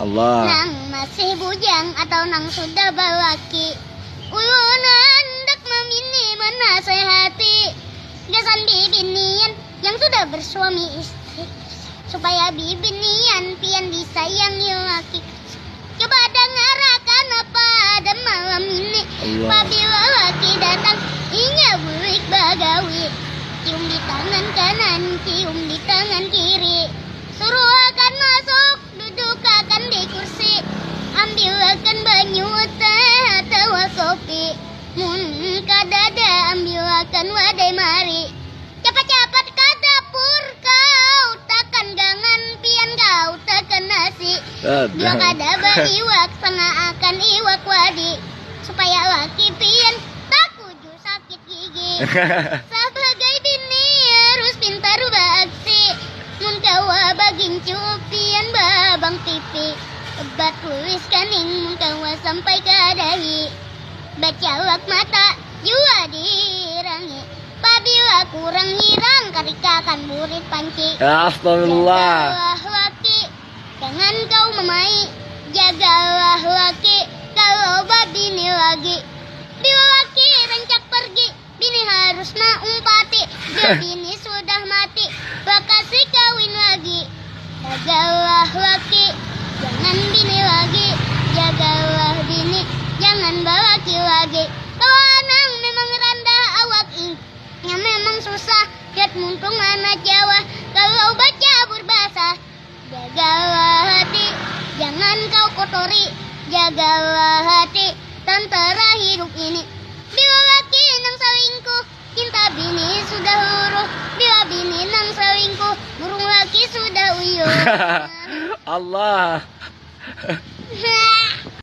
Allah. Nang masih bujang atau nang sudah balaki, ulun hendak memini menasehati gasan bibinian yang sudah bersuami istri, supaya bibinian pian disayangi laki. Coba dengarkan apa ada malam ini. Apabila laki datang, inya bulik bagawi, cium di tangan kanan, cium di tangan kiri, suruh akan masuk, duduk akan di kursi, ambil akan banyu teh atau kopi, mun kadada ambil akan wadai mari. Cepat-cepat ke dapur kau, takkan gangan pian kau takkan nasi. Bila kadaba iwak setengah akan iwak wadi, supaya laki pian tak kuju sakit gigi. Sebagai bini harus pintar beraksi, mun kawa bagincu pian babang pipi, obat tulis kaning mun kawa sampai ke dahi, baca wak mata jua dirangi. Apabila kurang hirang karika akan burit panci. Astagfirullah. Jagalah laki, jangan kau memai. Jagalah laki, kalau bini lagi. Bila laki rencak pergi, bini harus umpati. Bila bini sudah mati, bakasi kawin lagi. Jagalah laki, jangan bini lagi. Jagalah bini, jangan balaki lagi. Kalau anang memang rendah awak yang memang susah, lihat muntung anak Jawa kalau baca berbahasa. Jagalah hati, jangan kau kotori. Jagalah hati, tentara hidup ini. Bila laki nang selingkuh, cinta bini sudah luruh. Bila bini nang selingkuh, burung laki sudah uyuh. Allah.